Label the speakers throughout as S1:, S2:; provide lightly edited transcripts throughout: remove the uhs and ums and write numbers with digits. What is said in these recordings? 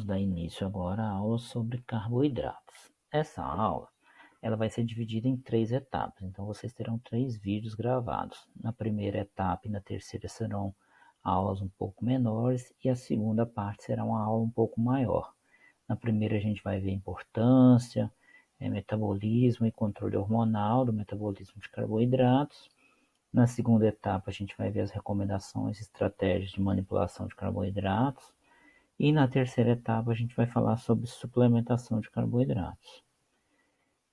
S1: dar início agora à aula sobre carboidratos. Essa aula ela vai ser dividida em 3 etapas, então vocês terão 3 vídeos gravados. Na primeira etapa e na terceira serão aulas um pouco menores e a segunda parte será uma aula um pouco maior. Na primeira a gente vai ver a importância, metabolismo e controle hormonal do metabolismo de carboidratos. Na segunda etapa a gente vai ver as recomendações e estratégias de manipulação de carboidratos. E na terceira etapa a gente vai falar sobre suplementação de carboidratos.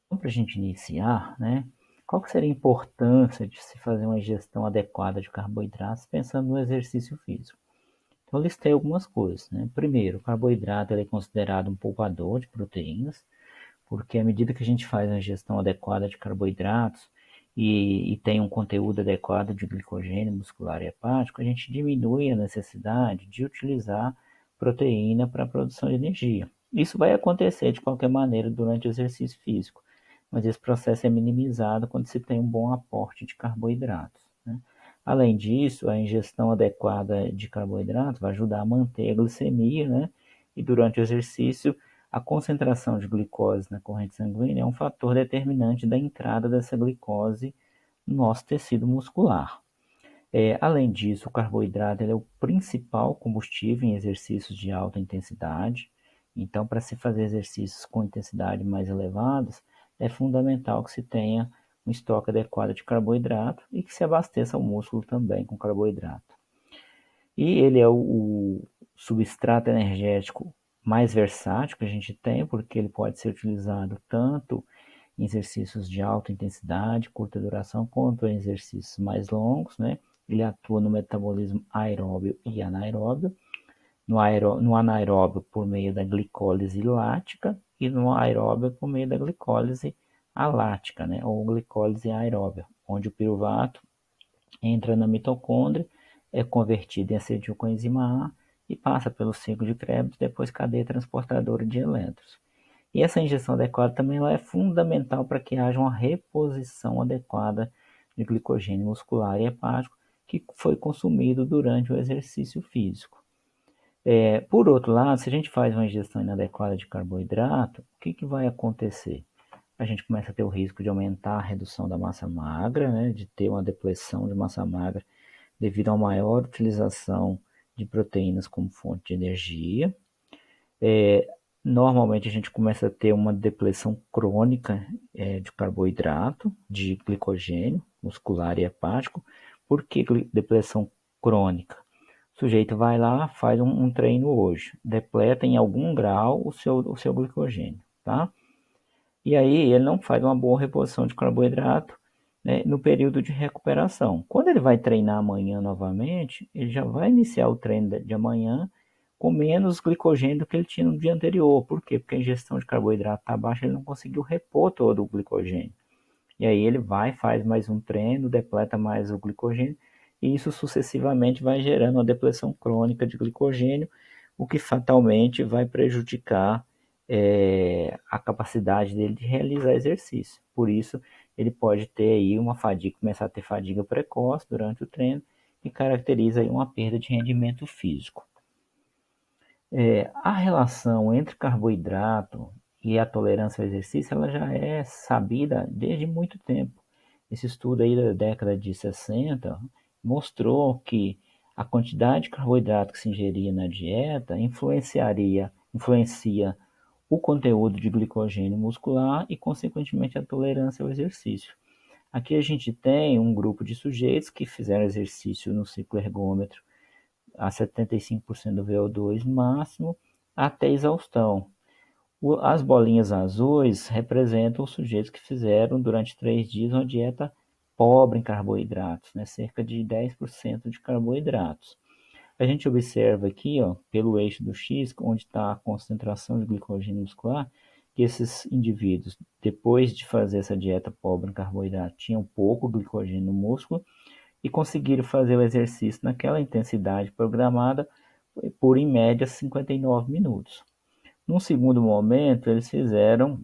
S1: Então, para a gente iniciar, né, qual que seria a importância de se fazer uma ingestão adequada de carboidratos pensando no exercício físico? Então, eu listei algumas coisas. Né? Primeiro, o carboidrato é considerado um poupador de proteínas, porque à medida que a gente faz a ingestão adequada de carboidratos e tem um conteúdo adequado de glicogênio muscular e hepático, a gente diminui a necessidade de utilizar proteína para a produção de energia. Isso vai acontecer de qualquer maneira durante o exercício físico, mas esse processo é minimizado quando se tem um bom aporte de carboidratos. Né? Além disso, a ingestão adequada de carboidratos vai ajudar a manter a glicemia, né? E durante o exercício, a concentração de glicose na corrente sanguínea é um fator determinante da entrada dessa glicose no nosso tecido muscular. Além disso, o carboidrato é o principal combustível em exercícios de alta intensidade. Então, para se fazer exercícios com intensidade mais elevadas, é fundamental que se tenha um estoque adequado de carboidrato e que se abasteça o músculo também com carboidrato. E ele é o substrato energético mais versátil que a gente tem, porque ele pode ser utilizado tanto em exercícios de alta intensidade, curta duração, quanto em exercícios mais longos, né? Ele atua no metabolismo aeróbio e anaeróbio, no anaeróbio por meio da glicólise lática e no aeróbio por meio da glicólise alática, né? Ou glicólise aeróbia, onde o piruvato entra na mitocôndria, é convertido em acetilcoenzima A e passa pelo ciclo de Krebs, depois cadeia transportadora de elétrons. E essa injeção adequada também ela é fundamental para que haja uma reposição adequada de glicogênio muscular e hepático que foi consumido durante o exercício físico. Por outro lado, se a gente faz uma ingestão inadequada de carboidrato, o que vai acontecer? A gente começa a ter o risco de aumentar a redução da massa magra, né, de ter uma depressão de massa magra devido a uma maior utilização de proteínas como fonte de energia. Normalmente a gente começa a ter uma depressão crônica de carboidrato, de glicogênio muscular e hepático. Por que depressão crônica? O sujeito vai lá, faz um treino hoje, depleta em algum grau o seu glicogênio, tá? E aí ele não faz uma boa reposição de carboidrato, né, no período de recuperação. Quando ele vai treinar amanhã novamente, ele já vai iniciar o treino de amanhã com menos glicogênio do que ele tinha no dia anterior. Por quê? Porque a ingestão de carboidrato está baixa, ele não conseguiu repor todo o glicogênio. E aí ele vai, faz mais um treino, depleta mais o glicogênio, e isso sucessivamente vai gerando uma depressão crônica de glicogênio, o que fatalmente vai prejudicar a capacidade dele de realizar exercício. Por isso, ele pode ter aí uma fadiga, começar a ter fadiga precoce durante o treino, que caracteriza aí uma perda de rendimento físico. A relação entre carboidrato e a tolerância ao exercício ela já é sabida desde muito tempo. Esse estudo aí da década de 60 mostrou que a quantidade de carboidrato que se ingeria na dieta influencia o conteúdo de glicogênio muscular e, consequentemente, a tolerância ao exercício. Aqui a gente tem um grupo de sujeitos que fizeram exercício no ciclo ergômetro a 75% do VO2 máximo até exaustão. As bolinhas azuis representam os sujeitos que fizeram durante 3 dias uma dieta pobre em carboidratos, né? Cerca de 10% de carboidratos. A gente observa aqui, ó, pelo eixo do X, onde está a concentração de glicogênio muscular, que esses indivíduos, depois de fazer essa dieta pobre em carboidrato, tinham pouco glicogênio no músculo e conseguiram fazer o exercício naquela intensidade programada por, em média, 59 minutos. Num segundo momento, eles fizeram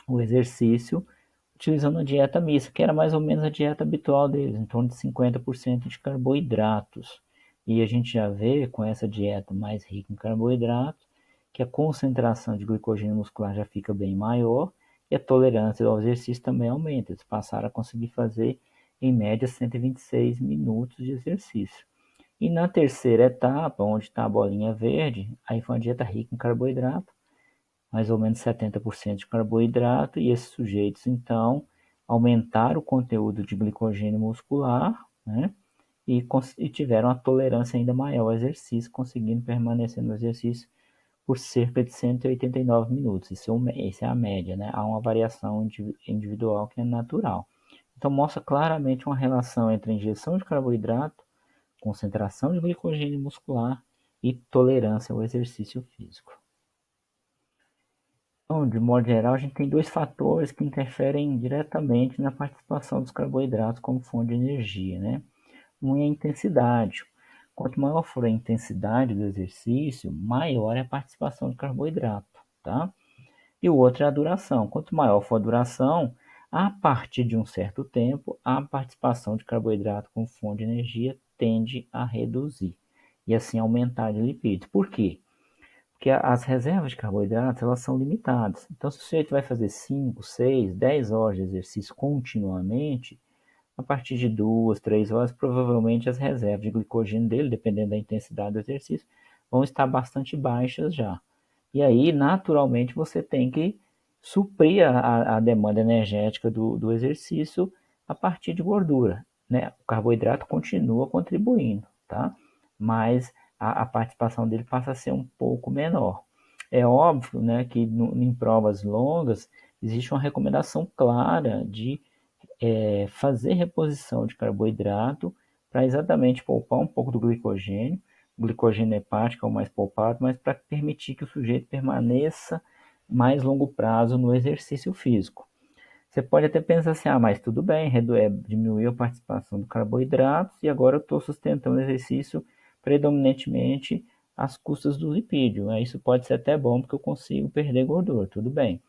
S1: o exercício utilizando a dieta mista, que era mais ou menos a dieta habitual deles, em torno de 50% de carboidratos. E a gente já vê com essa dieta mais rica em carboidratos que a concentração de glicogênio muscular já fica bem maior e a tolerância ao exercício também aumenta. Eles passaram a conseguir fazer, em média, 126 minutos de exercício. E na terceira etapa, onde está a bolinha verde, aí foi uma dieta rica em carboidrato, mais ou menos 70% de carboidrato, e esses sujeitos, então, aumentaram o conteúdo de glicogênio muscular, né? E tiveram a tolerância ainda maior ao exercício, conseguindo permanecer no exercício por cerca de 189 minutos. Isso é a média, né? Há uma variação individual que é natural. Então, mostra claramente uma relação entre a injeção de carboidrato, concentração de glicogênio muscular e tolerância ao exercício físico. Então, de modo geral, a gente tem dois fatores que interferem diretamente na participação dos carboidratos como fonte de energia, né? Um é a intensidade. Quanto maior for a intensidade do exercício, maior é a participação de carboidrato, tá? E o outro é a duração. Quanto maior for a duração, a partir de um certo tempo, a participação de carboidrato como fonte de energia tende a reduzir e assim aumentar de lipídios. Por quê? Porque as reservas de carboidratos elas são limitadas. Então, se o sujeito vai fazer 5, 6, 10 horas de exercício continuamente, a partir de 2, 3 horas, provavelmente as reservas de glicogênio dele, dependendo da intensidade do exercício, vão estar bastante baixas já. E aí, naturalmente, você tem que suprir a demanda energética do exercício a partir de gordura, né? O carboidrato continua contribuindo, tá? Mas a participação dele passa a ser um pouco menor. É óbvio, né, que em provas longas existe uma recomendação clara de fazer reposição de carboidrato para exatamente poupar um pouco do glicogênio. O glicogênio hepático é o mais poupado, mas para permitir que o sujeito permaneça mais longo prazo no exercício físico. Você pode até pensar assim, mas tudo bem, diminuiu a participação do carboidrato e agora eu estou sustentando o exercício predominantemente às custas do lipídio. Isso pode ser até bom porque eu consigo perder gordura, tudo bem.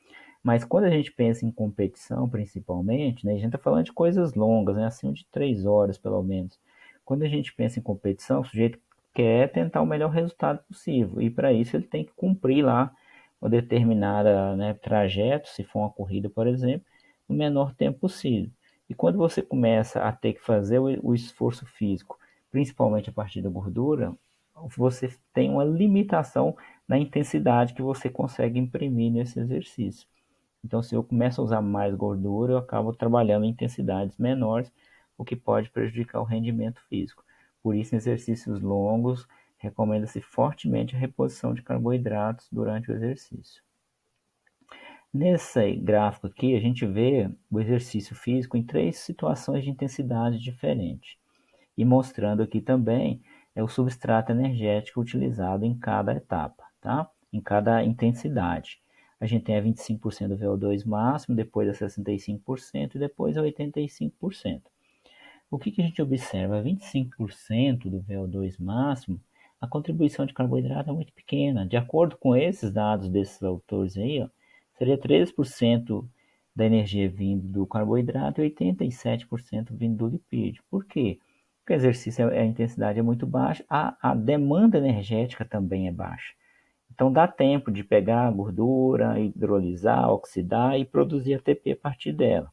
S1: Mas quando a gente pensa em competição, principalmente, né, a gente está falando de coisas longas, né, acima de 3 horas pelo menos. Quando a gente pensa em competição, o sujeito quer tentar o melhor resultado possível. E para isso ele tem que cumprir lá uma determinada, né, trajeto, se for uma corrida, por exemplo, no menor tempo possível. E quando você começa a ter que fazer o esforço físico, principalmente a partir da gordura, você tem uma limitação na intensidade que você consegue imprimir nesse exercício. Então, se eu começo a usar mais gordura, eu acabo trabalhando em intensidades menores, o que pode prejudicar o rendimento físico. Por isso, em exercícios longos, recomenda-se fortemente a reposição de carboidratos durante o exercício. Nesse gráfico aqui, a gente vê o exercício físico em 3 situações de intensidade diferentes. E mostrando aqui também o substrato energético utilizado em cada etapa, tá? Em cada intensidade. A gente tem a 25% do VO2 máximo, depois a 65% e depois a 85%. O que a gente observa? 25% do VO2 máximo, a contribuição de carboidrato é muito pequena. De acordo com esses dados desses autores aí, ó, seria 13% da energia vindo do carboidrato e 87% vindo do lipídio. Por quê? Porque o exercício, a intensidade é muito baixa, a demanda energética também é baixa. Então dá tempo de pegar a gordura, hidrolisar, oxidar e produzir ATP a partir dela.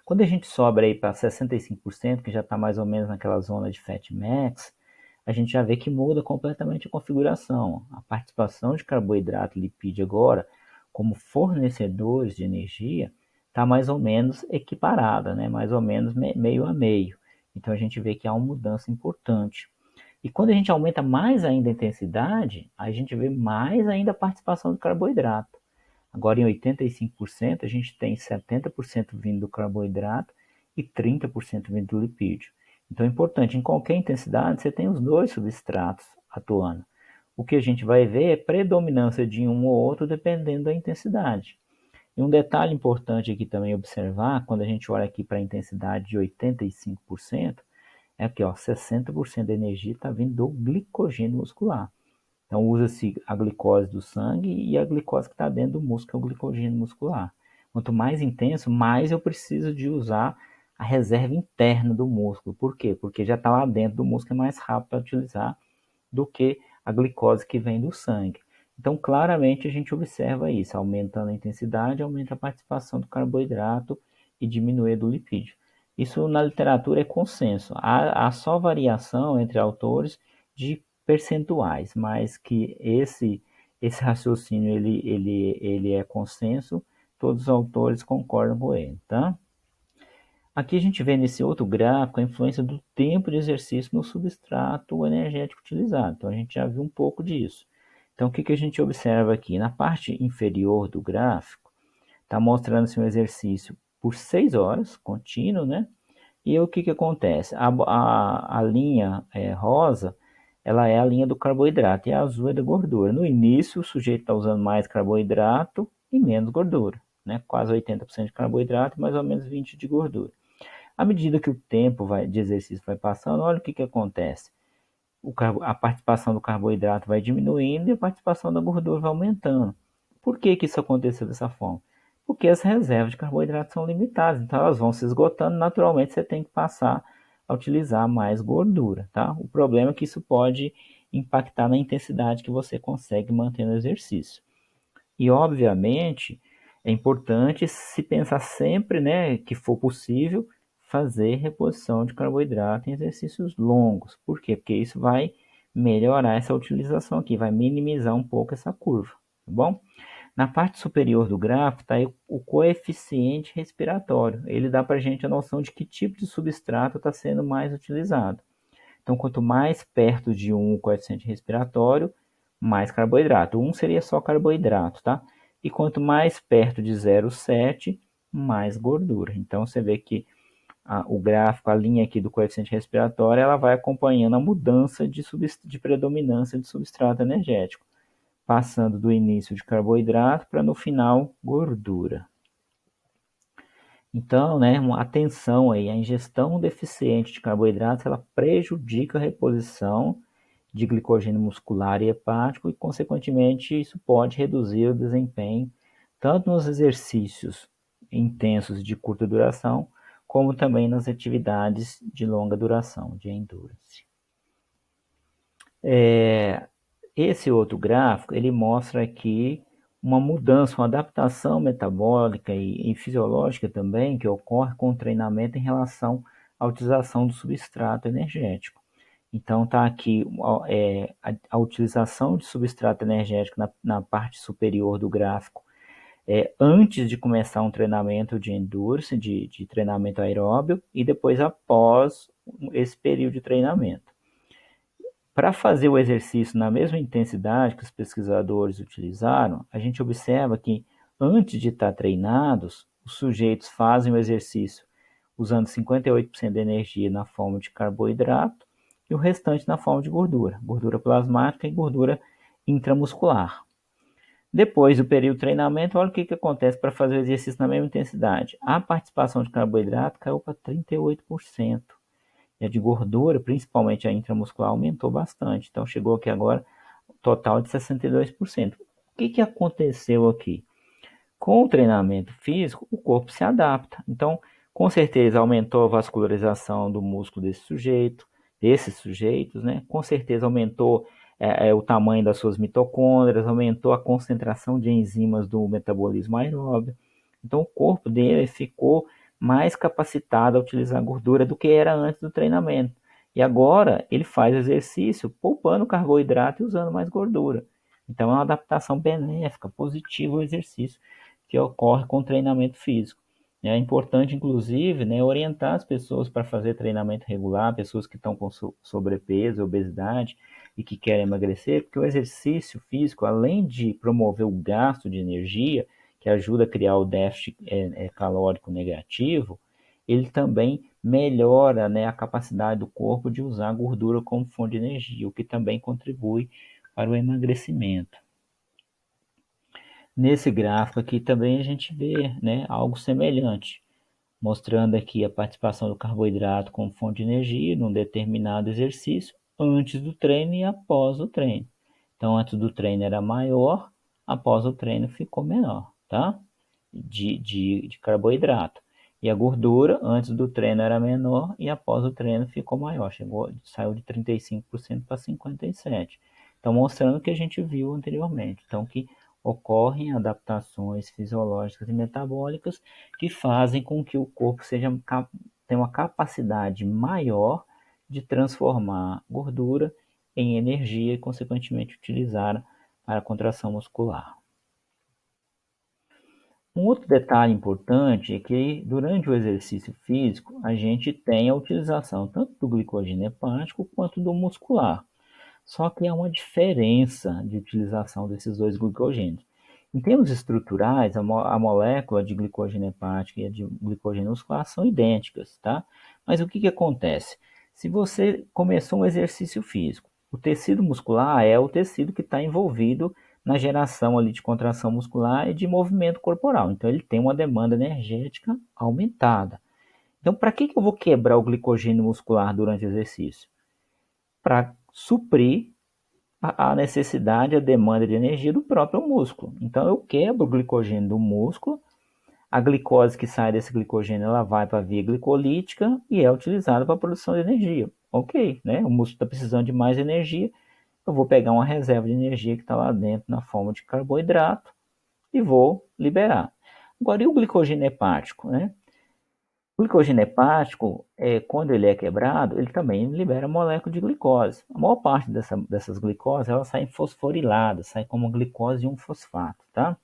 S1: Quando a gente sobe aí para 65%, que já está mais ou menos naquela zona de Fat Max, a gente já vê que muda completamente a configuração. A participação de carboidrato e lipídio agora, como fornecedores de energia, está mais ou menos equiparada, né? Mais ou menos meio a meio. Então a gente vê que há uma mudança importante. E quando a gente aumenta mais ainda a intensidade, a gente vê mais ainda a participação do carboidrato. Agora, em 85%, a gente tem 70% vindo do carboidrato e 30% vindo do lipídio. Então, é importante, em qualquer intensidade, você tem os dois substratos atuando. O que a gente vai ver é predominância de um ou outro dependendo da intensidade. E um detalhe importante aqui também observar, quando a gente olha aqui para a intensidade de 85%, é que 60% da energia está vindo do glicogênio muscular. Então, usa-se a glicose do sangue e a glicose que está dentro do músculo, que é o glicogênio muscular. Quanto mais intenso, mais eu preciso de usar a reserva interna do músculo. Por quê? Porque já está lá dentro do músculo, é mais rápido para utilizar do que a glicose que vem do sangue. Então, claramente a gente observa isso, aumentando a intensidade, aumenta a participação do carboidrato e diminui a do lipídio. Isso na literatura é consenso. Há só variação entre autores de percentuais, mas que esse raciocínio ele é consenso, todos os autores concordam com ele, tá? Aqui a gente vê nesse outro gráfico a influência do tempo de exercício no substrato energético utilizado. Então a gente já viu um pouco disso. Então o que, que a gente observa aqui? Na parte inferior do gráfico, está mostrando-se um exercício por 6 horas, contínuo, né? E o que, que acontece? A linha rosa, ela é a linha do carboidrato e a azul é da gordura. No início, o sujeito está usando mais carboidrato e menos gordura, né? Quase 80% de carboidrato e mais ou menos 20% de gordura. À medida que o tempo de exercício vai passando, olha o que, que acontece. A participação do carboidrato vai diminuindo e a participação da gordura vai aumentando. Por que, que isso aconteceu dessa forma? Porque as reservas de carboidrato são limitadas, então elas vão se esgotando, naturalmente você tem que passar a utilizar mais gordura, tá? O problema é que isso pode impactar na intensidade que você consegue manter no exercício. E, obviamente, é importante se pensar sempre, né, que for possível, fazer reposição de carboidrato em exercícios longos. Por quê? Porque isso vai melhorar essa utilização aqui, vai minimizar um pouco essa curva, tá bom? Na parte superior do gráfico está o coeficiente respiratório. Ele dá para a gente a noção de que tipo de substrato está sendo mais utilizado. Então, quanto mais perto de 1 o coeficiente respiratório, mais carboidrato. 1 seria só carboidrato, tá? E quanto mais perto de 0,7, mais gordura. Então, você vê que o gráfico, a linha aqui do coeficiente respiratório, ela vai acompanhando a mudança de predominância de substrato energético, passando do início de carboidrato para no final gordura. Então, né, atenção aí, a ingestão deficiente de carboidratos, ela prejudica a reposição de glicogênio muscular e hepático e, consequentemente, isso pode reduzir o desempenho tanto nos exercícios intensos de curta duração, como também nas atividades de longa duração, de endurance. Esse outro gráfico, ele mostra aqui uma mudança, uma adaptação metabólica e fisiológica também que ocorre com o treinamento em relação à utilização do substrato energético. Então está aqui a utilização de substrato energético na parte superior do gráfico antes de começar um treinamento de endurance, de treinamento aeróbio, e depois após esse período de treinamento. Para fazer o exercício na mesma intensidade que os pesquisadores utilizaram, a gente observa que antes de estar treinados, os sujeitos fazem o exercício usando 58% de energia na forma de carboidrato e o restante na forma de gordura plasmática e gordura intramuscular. Depois do período de treinamento, olha o que acontece para fazer o exercício na mesma intensidade. A participação de carboidrato caiu para 38%. E a de gordura, principalmente a intramuscular, aumentou bastante. Então chegou aqui agora total de 62%. O que aconteceu aqui? Com o treinamento físico, o corpo se adapta. Então, com certeza, aumentou a vascularização do músculo desses sujeitos, né? Com certeza aumentou o tamanho das suas mitocôndrias, aumentou a concentração de enzimas do metabolismo aeróbio. Então, o corpo dele ficou mais capacitado a utilizar gordura do que era antes do treinamento. E agora ele faz exercício poupando carboidrato e usando mais gordura. Então, é uma adaptação benéfica, positiva ao exercício que ocorre com o treinamento físico. É importante, inclusive, né, orientar as pessoas para fazer treinamento regular, pessoas que estão com sobrepeso, obesidade e que querem emagrecer, porque o exercício físico, além de promover o gasto de energia, que ajuda a criar o déficit calórico negativo, ele também melhora, né, a capacidade do corpo de usar a gordura como fonte de energia, o que também contribui para o emagrecimento. Nesse gráfico aqui também a gente vê, né, algo semelhante, mostrando aqui a participação do carboidrato como fonte de energia num determinado exercício antes do treino e após o treino. Então, antes do treino era maior, após o treino ficou menor, tá? De carboidrato. E a gordura antes do treino era menor e após o treino ficou maior, saiu de 35% para 57%. Então, mostrando o que a gente viu anteriormente. Então, que ocorrem adaptações fisiológicas e metabólicas que fazem com que o corpo tenha uma capacidade maior de transformar gordura em energia e, consequentemente, utilizar para a contração muscular. Um outro detalhe importante é que durante o exercício físico a gente tem a utilização tanto do glicogênio hepático quanto do muscular. Só que há uma diferença de utilização desses dois glicogênios. Em termos estruturais, a molécula de glicogênio hepático e a de glicogênio muscular são idênticas, tá? Mas o que acontece? Se você começou um exercício físico, o tecido muscular é o tecido que está envolvido na geração ali de contração muscular e de movimento corporal. Então, ele tem uma demanda energética aumentada. Então, para que eu vou quebrar o glicogênio muscular durante o exercício? Para suprir a necessidade, a demanda de energia do próprio músculo. Então, eu quebro o glicogênio do músculo, a glicose que sai desse glicogênio ela vai para a via glicolítica e é utilizada para a produção de energia. Ok, né? O músculo está precisando de mais energia, eu vou pegar uma reserva de energia que está lá dentro na forma de carboidrato e vou liberar. Agora, e o glicogênio hepático, né? O glicogênio hepático, quando ele é quebrado, ele também libera molécula de glicose. A maior parte dessas glicoses, elas saem fosforiladas, sai como glicose de um fosfato, tá?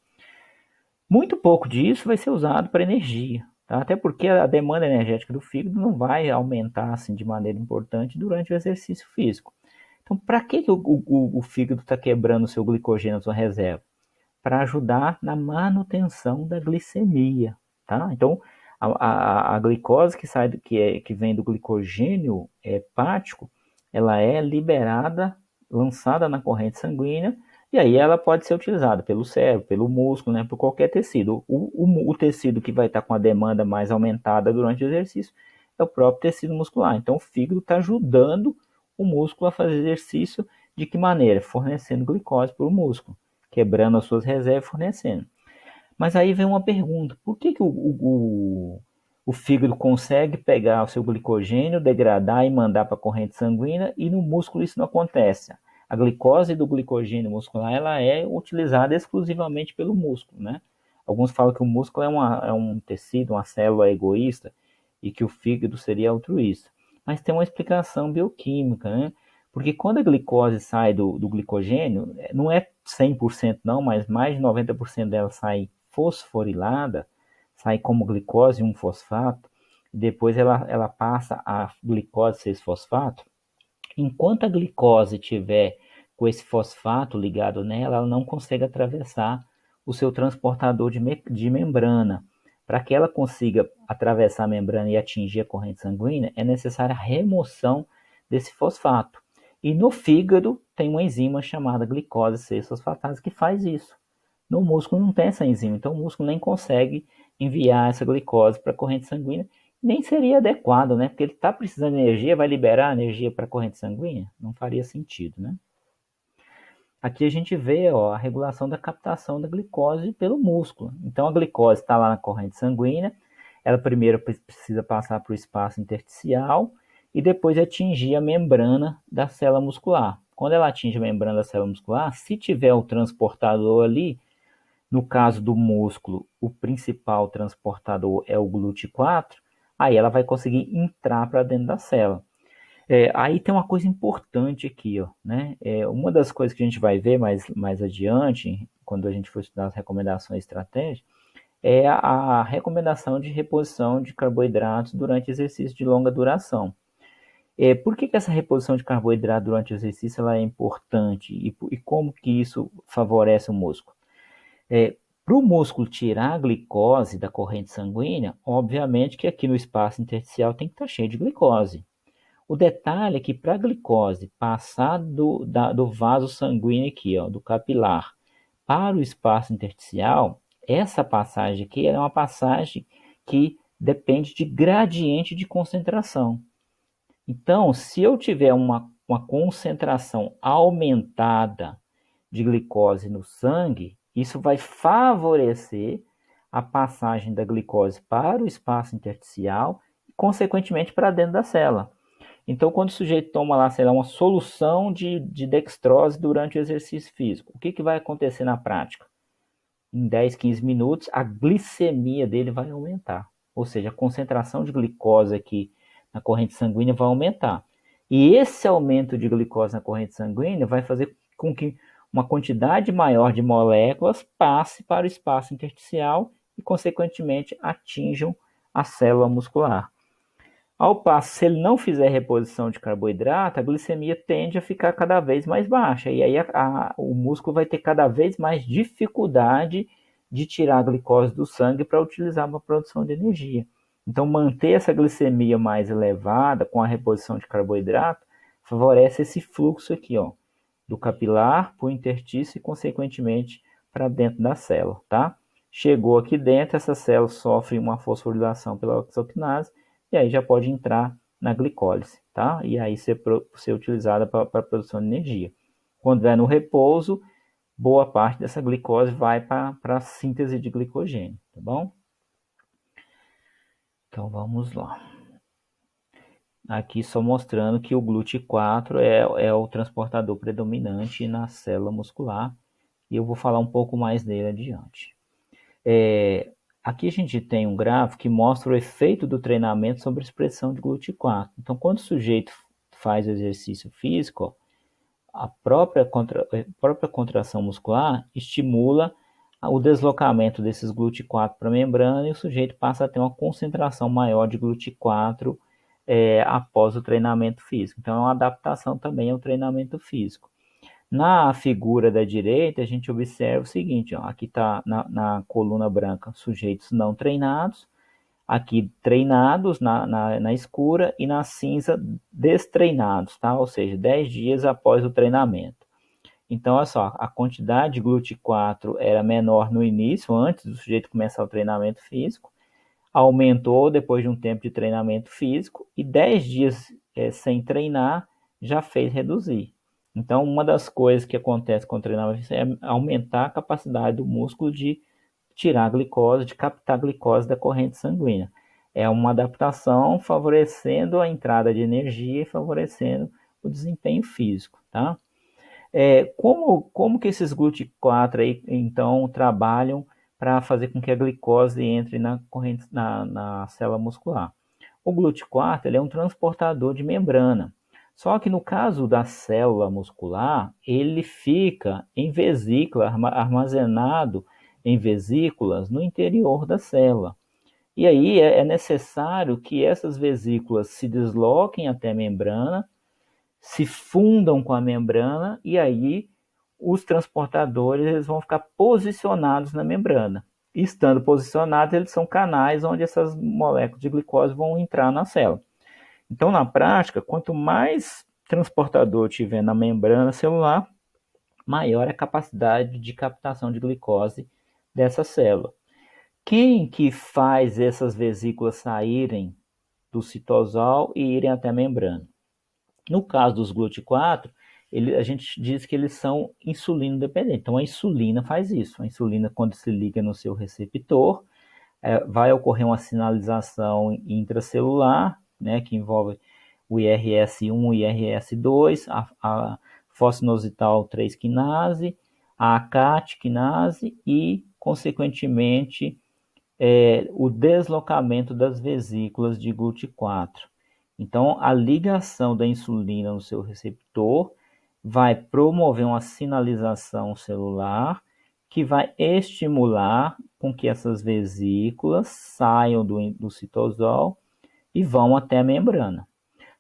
S1: Muito pouco disso vai ser usado para energia, tá? Até porque a demanda energética do fígado não vai aumentar assim de maneira importante durante o exercício físico. Então, para que o fígado está quebrando o seu glicogênio, a sua reserva? Para ajudar na manutenção da glicemia, tá? Então, a glicose que vem do glicogênio hepático, ela é liberada, lançada na corrente sanguínea, e aí ela pode ser utilizada pelo cérebro, pelo músculo, né, por qualquer tecido. O tecido que vai estar com a demanda mais aumentada durante o exercício é o próprio tecido muscular. Então, o fígado está ajudando o músculo a fazer exercício de que maneira? Fornecendo glicose para o músculo, quebrando as suas reservas e fornecendo. Mas aí vem uma pergunta: por que o fígado consegue pegar o seu glicogênio, degradar e mandar para a corrente sanguínea e no músculo isso não acontece? A glicose do glicogênio muscular ela é utilizada exclusivamente pelo músculo, né? Alguns falam que o músculo é um tecido, uma célula egoísta e que o fígado seria altruísta. Mas tem uma explicação bioquímica, né? Porque quando a glicose sai do glicogênio, não é 100% não, mas mais de 90% dela sai fosforilada, sai como glicose 1-fosfato, e depois ela passa a glicose 6-fosfato. Enquanto a glicose tiver com esse fosfato ligado nela, ela não consegue atravessar o seu transportador de membrana. Para que ela consiga atravessar a membrana e atingir a corrente sanguínea, é necessária a remoção desse fosfato. E no fígado tem uma enzima chamada glicose 6-fosfatase que faz isso. No músculo não tem essa enzima, então o músculo nem consegue enviar essa glicose para a corrente sanguínea, nem seria adequado, né? Porque ele está precisando de energia, vai liberar energia para a corrente sanguínea? Não faria sentido, né? Aqui a gente vê a regulação da captação da glicose pelo músculo. Então a glicose está lá na corrente sanguínea, ela primeiro precisa passar para o espaço intersticial e depois atingir a membrana da célula muscular. Quando ela atinge a membrana da célula muscular, se tiver o transportador ali, no caso do músculo, o principal transportador é o GLUT4, aí ela vai conseguir entrar para dentro da célula. Aí tem uma coisa importante aqui, ó, né? Uma das coisas que a gente vai ver mais adiante, quando a gente for estudar as recomendações estratégicas, é a recomendação de reposição de carboidratos durante exercício de longa duração. Por que essa reposição de carboidrato durante o exercício ela é importante e como que isso favorece o músculo? Para o músculo tirar a glicose da corrente sanguínea, obviamente que aqui no espaço intersticial tem que estar cheio de glicose. O detalhe é que para a glicose passar do vaso sanguíneo aqui, ó, do capilar, para o espaço intersticial, essa passagem aqui é uma passagem que depende de gradiente de concentração. Então, se eu tiver uma concentração aumentada de glicose no sangue, isso vai favorecer a passagem da glicose para o espaço intersticial e, consequentemente, para dentro da célula. Então, quando o sujeito toma lá, sei lá, uma solução de dextrose durante o exercício físico, o que, que vai acontecer na prática? Em 10, 15 minutos, a glicemia dele vai aumentar. Ou seja, a concentração de glicose aqui na corrente sanguínea vai aumentar. E esse aumento de glicose na corrente sanguínea vai fazer com que uma quantidade maior de moléculas passe para o espaço intersticial e, consequentemente, atinjam a célula muscular. Ao passo, se ele não fizer reposição de carboidrato, a glicemia tende a ficar cada vez mais baixa. E aí o músculo vai ter cada vez mais dificuldade de tirar a glicose do sangue para utilizar para a produção de energia. Então, manter essa glicemia mais elevada com a reposição de carboidrato favorece esse fluxo aqui, ó, do capilar para o interstício e, consequentemente, para dentro da célula, tá? Chegou aqui dentro, essa célula sofre uma fosforilação pela oxoquinase e aí já pode entrar na glicólise, tá? E aí ser utilizada para a produção de energia. Quando é no repouso, boa parte dessa glicose vai para a síntese de glicogênio, tá bom? Então vamos lá. Aqui só mostrando que o GLUT4 é o transportador predominante na célula muscular e eu vou falar um pouco mais dele adiante. Aqui a gente tem um gráfico que mostra o efeito do treinamento sobre a expressão de GLUT4. Então, quando o sujeito faz o exercício físico, a própria contração muscular estimula o deslocamento desses GLUT4 para a membrana e o sujeito passa a ter uma concentração maior de GLUT4 após o treinamento físico. Então, é uma adaptação também ao treinamento físico. Na figura da direita, a gente observa o seguinte, ó, aqui está na coluna branca sujeitos não treinados, aqui treinados na escura e na cinza destreinados, tá? Ou seja, 10 dias após o treinamento. Então, olha só, a quantidade de GLUT4 era menor no início, antes do sujeito começar o treinamento físico, aumentou depois de um tempo de treinamento físico e 10 dias sem treinar já fez reduzir. Então, uma das coisas que acontece com o treinamento é aumentar a capacidade do músculo de tirar a glicose, de captar a glicose da corrente sanguínea. É uma adaptação favorecendo a entrada de energia e favorecendo o desempenho físico, tá? Como que esses GLUT4 aí, então, trabalham para fazer com que a glicose entre na célula muscular? O GLUT4 ele é um transportador de membrana. Só que no caso da célula muscular, ele fica em vesícula, armazenado em vesículas no interior da célula. E aí é necessário que essas vesículas se desloquem até a membrana, se fundam com a membrana e aí os transportadores eles vão ficar posicionados na membrana. E estando posicionados, eles são canais onde essas moléculas de glicose vão entrar na célula. Então, na prática, quanto mais transportador tiver na membrana celular, maior é a capacidade de captação de glicose dessa célula. Quem que faz essas vesículas saírem do citosol e irem até a membrana? No caso dos GLUT4, a gente diz que eles são insulino dependentes. Então, a insulina faz isso. A insulina, quando se liga no seu receptor, vai ocorrer uma sinalização intracelular, né, que envolve o IRS1 e IRS2, a fosfoinositol 3 quinase, a ACAT quinase e, consequentemente, o deslocamento das vesículas de GLUT4. Então, a ligação da insulina no seu receptor vai promover uma sinalização celular que vai estimular com que essas vesículas saiam do citosol e vão até a membrana.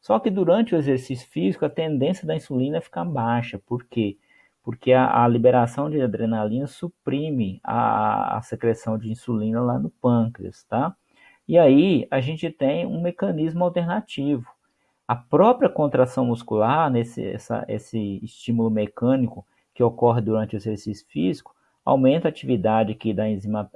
S1: Só que durante o exercício físico, a tendência da insulina é ficar baixa. Por quê? Porque a liberação de adrenalina suprime a secreção de insulina lá no pâncreas, tá? E aí a gente tem um mecanismo alternativo. A própria contração muscular, esse estímulo mecânico que ocorre durante o exercício físico, aumenta a atividade aqui da enzima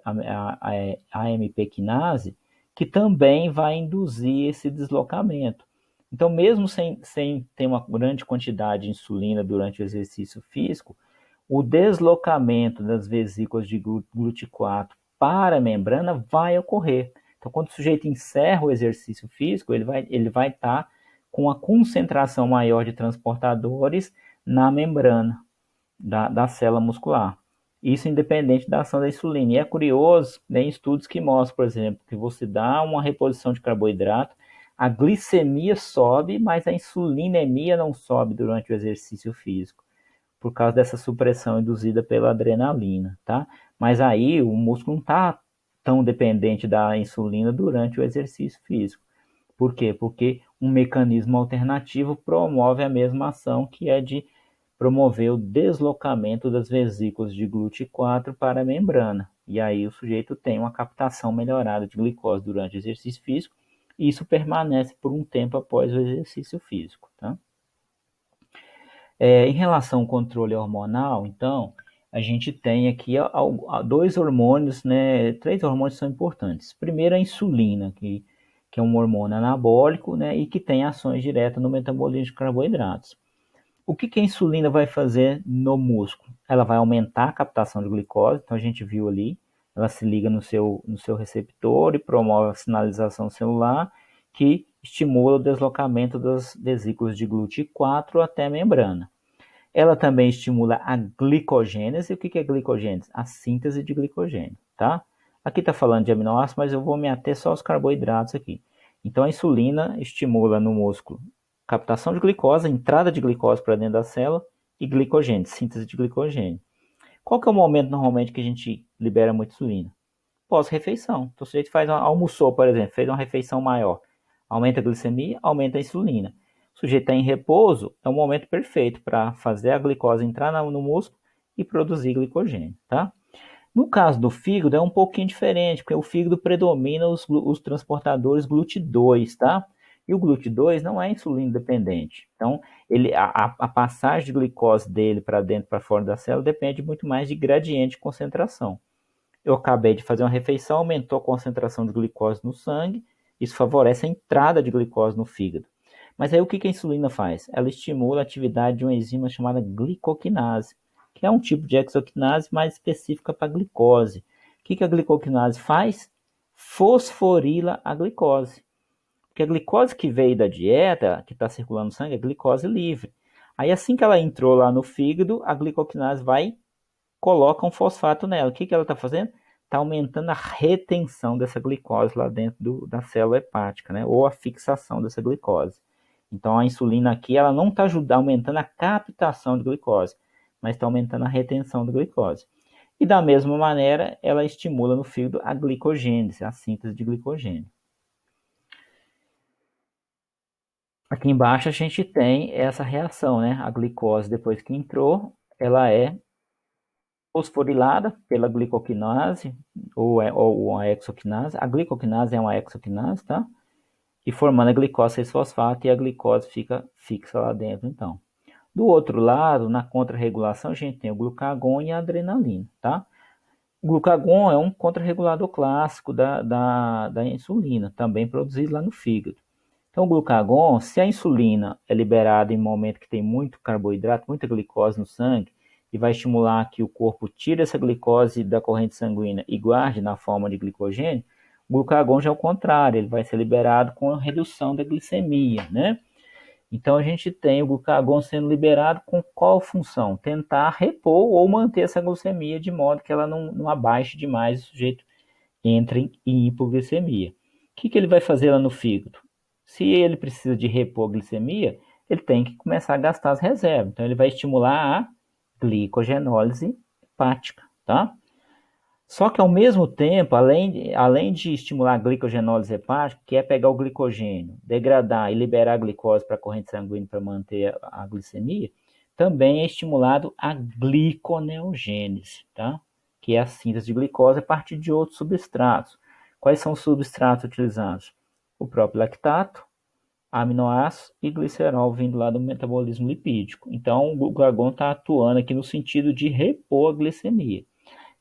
S1: AMP quinase, que também vai induzir esse deslocamento. Então, mesmo sem ter uma grande quantidade de insulina durante o exercício físico, o deslocamento das vesículas de GLUT4 para a membrana vai ocorrer. Então, quando o sujeito encerra o exercício físico, ele vai estar com a concentração maior de transportadores na membrana da célula muscular. Isso independente da ação da insulina. E é curioso, tem estudos que mostram, por exemplo, que você dá uma reposição de carboidrato, a glicemia sobe, mas a insulinemia não sobe durante o exercício físico, por causa dessa supressão induzida pela adrenalina, tá? Mas aí o músculo não está tão dependente da insulina durante o exercício físico. Por quê? Porque um mecanismo alternativo promove a mesma ação, que é de promover o deslocamento das vesículas de GLUT4 para a membrana. E aí o sujeito tem uma captação melhorada de glicose durante o exercício físico, e isso permanece por um tempo após o exercício físico, tá? Em relação ao controle hormonal, então, a gente tem aqui dois hormônios, né? Três hormônios são importantes. Primeiro, a insulina, que é um hormônio anabólico, né? E que tem ações diretas no metabolismo de carboidratos. O que a insulina vai fazer no músculo? Ela vai aumentar a captação de glicose, então a gente viu ali, ela se liga no seu receptor e promove a sinalização celular, que estimula o deslocamento das vesículas de GLUT4 até a membrana. Ela também estimula a glicogênese. O que é glicogênese? A síntese de glicogênio, tá? Aqui está falando de aminoácidos, mas eu vou me ater só aos carboidratos aqui. Então a insulina estimula no músculo captação de glicose, entrada de glicose para dentro da célula e glicogênese, síntese de glicogênio. Qual que é o momento normalmente que a gente libera muita insulina? Pós-refeição. Então, se a gente almoçou, por exemplo, fez uma refeição maior, aumenta a glicemia, aumenta a insulina. O sujeito está em repouso, é o momento perfeito para fazer a glicose entrar no músculo e produzir glicogênio, tá? No caso do fígado é um pouquinho diferente, porque o fígado predomina os transportadores GLUT2, tá? E o GLUT2 não é insulina dependente. Então, a passagem de glicose dele para dentro, para fora da célula, depende muito mais de gradiente de concentração. Eu acabei de fazer uma refeição, aumentou a concentração de glicose no sangue, isso favorece a entrada de glicose no fígado. Mas aí o que a insulina faz? Ela estimula a atividade de uma enzima chamada glicoquinase, que é um tipo de exoquinase mais específica para a glicose. O que a glicoquinase faz? Fosforila a glicose. Porque a glicose que veio da dieta, que está circulando no sangue, é glicose livre. Aí assim que ela entrou lá no fígado, a glicoquinase vai coloca um fosfato nela. O que ela está fazendo? Está aumentando a retenção dessa glicose lá dentro da célula hepática, né? Ou a fixação dessa glicose. Então a insulina aqui, ela não está aumentando a captação de glicose, mas está aumentando a retenção da glicose. E da mesma maneira, ela estimula no fígado a glicogênese, a síntese de glicogênio. Aqui embaixo a gente tem essa reação, né? A glicose, depois que entrou, ela é fosforilada pela glicoquinase ou a exoquinase. A glicoquinase é uma exoquinase, tá? E formando a glicose 6-fosfato e a glicose fica fixa lá dentro, então. Do outro lado, na contrarregulação, a gente tem o glucagon e a adrenalina, tá? O glucagon é um contrarregulador clássico da insulina, também produzido lá no fígado. Então, o glucagon, se a insulina é liberada em um momento que tem muito carboidrato, muita glicose no sangue, e vai estimular que o corpo tire essa glicose da corrente sanguínea e guarde na forma de glicogênio, o glucagon já é o contrário, ele vai ser liberado com a redução da glicemia, né? Então a gente tem o glucagon sendo liberado com qual função? Tentar repor ou manter essa glicemia de modo que ela não abaixe demais, o sujeito entre em hipoglicemia. O que ele vai fazer lá no fígado? Se ele precisa de repor a glicemia, ele tem que começar a gastar as reservas. Então ele vai estimular a glicogenólise hepática, tá? Só que ao mesmo tempo, além de estimular a glicogenólise hepática, que é pegar o glicogênio, degradar e liberar a glicose para a corrente sanguínea para manter a glicemia, também é estimulado a gliconeogênese, tá? Que é a síntese de glicose a partir de outros substratos. Quais são os substratos utilizados? O próprio lactato, aminoácidos e glicerol vindo lá do metabolismo lipídico. Então, o glucagon está atuando aqui no sentido de repor a glicemia.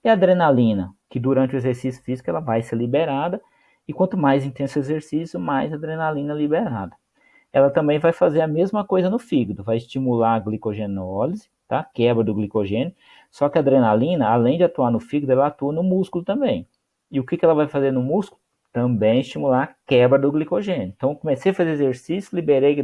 S1: E a adrenalina, que durante o exercício físico ela vai ser liberada, e quanto mais intenso o exercício, mais adrenalina liberada. Ela também vai fazer a mesma coisa no fígado, vai estimular a glicogenólise, tá? Quebra do glicogênio, só que a adrenalina, além de atuar no fígado, ela atua no músculo também. E o que ela vai fazer no músculo? também estimular a quebra do glicogênio. Então, comecei a fazer exercício, liberei a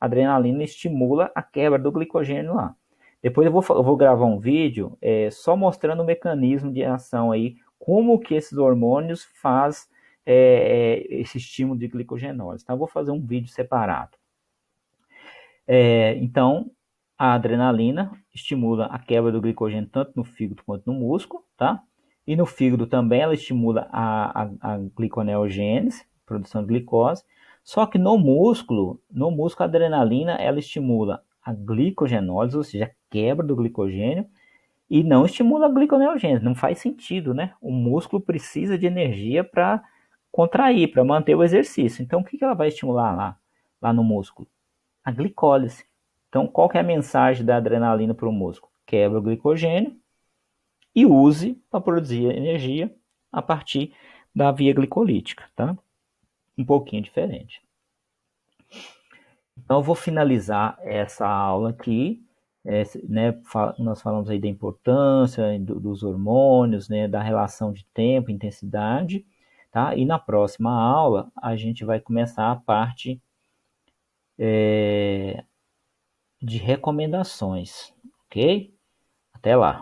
S1: adrenalina estimula a quebra do glicogênio lá. Depois eu vou gravar um vídeo só mostrando o mecanismo de ação aí, como que esses hormônios faz esse estímulo de glicogenólise. Então, eu vou fazer um vídeo separado. Então, a adrenalina estimula a quebra do glicogênio tanto no fígado quanto no músculo, tá? E no fígado também ela estimula a gliconeogênese, produção de glicose. Só que no músculo a adrenalina ela estimula a glicogenólise, ou seja, a quebra do glicogênio, e não estimula a gliconeogênese. Não faz sentido, né? O músculo precisa de energia para contrair, para manter o exercício. Então, o que ela vai estimular lá no músculo? A glicólise. Então, qual que é a mensagem da adrenalina para o músculo? Quebra o glicogênio e use para produzir energia a partir da via glicolítica, tá? Um pouquinho diferente. Então, eu vou finalizar essa aula aqui. Né, nós falamos aí da importância dos hormônios, né, da relação de tempo, intensidade, tá? E na próxima aula a gente vai começar a parte de recomendações, ok? Até lá.